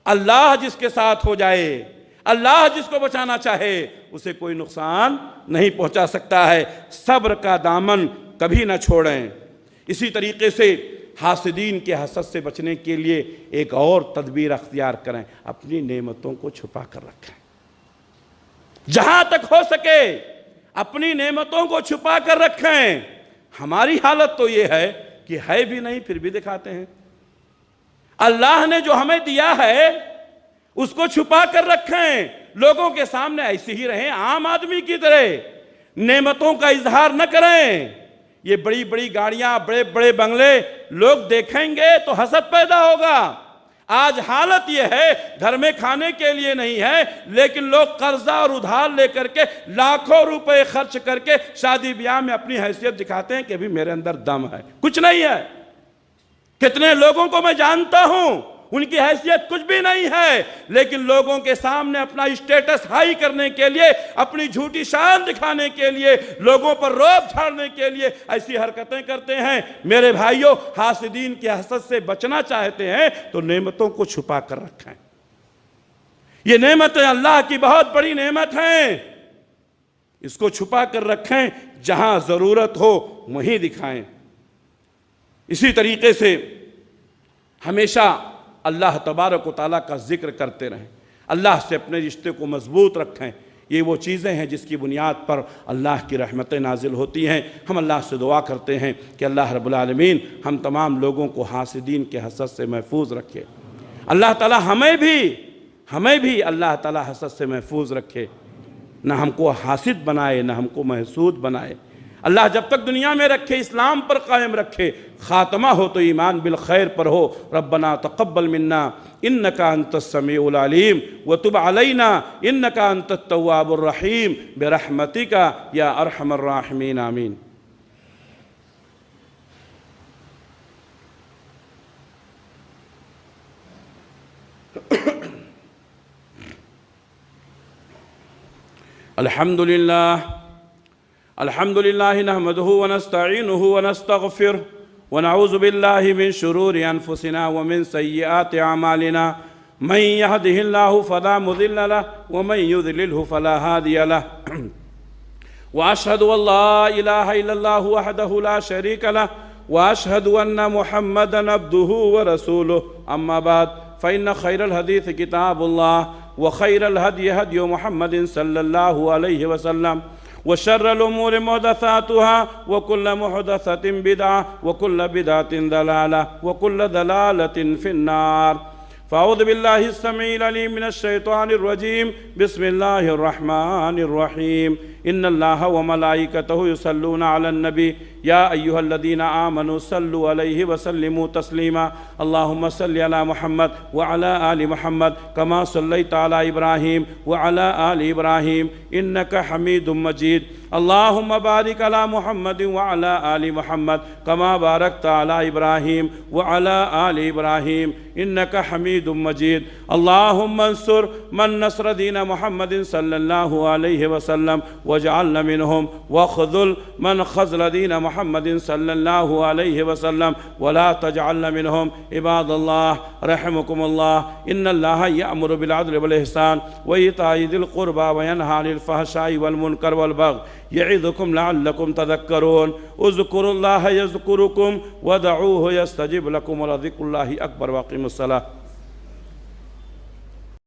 اللہ جس کے ساتھ ہو جائے، اللہ جس کو بچانا چاہے، اسے کوئی نقصان نہیں پہنچا سکتا ہے۔ صبر کا دامن کبھی نہ چھوڑیں۔ اسی طریقے سے حاسدین کے حسد سے بچنے کے لیے ایک اور تدبیر اختیار کریں، اپنی نعمتوں کو چھپا کر رکھیں۔ جہاں تک ہو سکے اپنی نعمتوں کو چھپا کر رکھیں۔ ہماری حالت تو یہ ہے کہ ہے بھی نہیں پھر بھی دکھاتے ہیں۔ اللہ نے جو ہمیں دیا ہے اس کو چھپا کر رکھیں، لوگوں کے سامنے ایسے ہی رہیں عام آدمی کی طرح، نعمتوں کا اظہار نہ کریں۔ یہ بڑی بڑی گاڑیاں، بڑے بڑے بنگلے لوگ دیکھیں گے تو حسد پیدا ہوگا۔ آج حالت یہ ہے گھر میں کھانے کے لیے نہیں ہے، لیکن لوگ قرضہ اور ادھار لے کر کے لاکھوں روپے خرچ کر کے شادی بیاہ میں اپنی حیثیت دکھاتے ہیں کہ ابھی میرے اندر دم ہے، کچھ نہیں ہے۔ کتنے لوگوں کو میں جانتا ہوں ان کی حیثیت کچھ بھی نہیں ہے، لیکن لوگوں کے سامنے اپنا اسٹیٹس ہائی کرنے کے لیے، اپنی جھوٹی شان دکھانے کے لیے، لوگوں پر روب جھاڑنے کے لیے ایسی حرکتیں کرتے ہیں۔ میرے بھائیو حاسدین کے حسد سے بچنا چاہتے ہیں تو نعمتوں کو چھپا کر رکھیں۔ یہ نعمتیں اللہ کی بہت بڑی نعمت ہیں، اس کو چھپا کر رکھیں، جہاں ضرورت ہو وہیں دکھائیں۔ اسی طریقے سے ہمیشہ اللہ تبارک و تعالیٰ کا ذکر کرتے رہیں، اللہ سے اپنے رشتے کو مضبوط رکھیں۔ یہ وہ چیزیں ہیں جس کی بنیاد پر اللہ کی رحمتیں نازل ہوتی ہیں۔ ہم اللہ سے دعا کرتے ہیں کہ اللہ رب العالمین ہم تمام لوگوں کو حاسدین کے حسد سے محفوظ رکھے۔ اللہ تعالی ہمیں بھی اللہ تعالی حسد سے محفوظ رکھے، نہ ہم کو حاسد بنائے نہ ہم کو محسود بنائے۔ اللہ جب تک دنیا میں رکھے، اسلام پر قائم رکھے، خاتمہ ہو تو ایمان بالخیر پر ہو۔ ربنا تقبل منا انک انت السمیع العلیم وتب علینا انک انت التواب الرحیم برحمتک یا ارحم الراحمین آمین۔ الحمد لله نحمده ونستعينه ونستغفره ونعوذ بالله من شرور أنفسنا ومن سيئات أعمالنا من يهده الله فلا مضل له ومن يضلله فلا هادي له وأشهد أن لا إله إلا الله وحده لا شريك له وأشهد أن محمدًا عبده ورسوله أما بعد فإن خير الحديث كتاب الله وخير الهدي هدي محمد صلى الله عليه وسلم وشر الأمور محدثاتها وكل محدثة بدعة وكل بدعة ضلالة وكل ضلالة في النار فأعوذ بالله السميع العليم من الشيطان الرجيم بسم الله الرحمن الرحيم إن الله وملائكته يصلون على النبي يا أيها الذين آمنوا صلوا عليه وسلموا تسليما اللهم صل على محمد وعلى آل محمد كما صليت على إبراهيم وعلى آل إبراهيم إنك حميد مجيد اللهم بارك على محمد وعلى آل محمد كما باركت على إبراهيم وعلى آل إبراهيم إنك حميد مجيد اللهم انصر من نصر دين محمد صلى الله عليه وسلم واجعلنا منهم واخذل من خذل دين محمد صلى الله عليه وسلم ولا تجعلنا منهم عباد الله رحمكم الله إن الله يأمر بالعدل والإحسان وإيتاء ذي القربى وينهى عن الفحشاء والمنكر والبغي يعظكم لعلكم تذكرون اذكروا الله يذكركم ودعوه يستجب لكم ولذكر الله أكبر وأقيموا الصلاة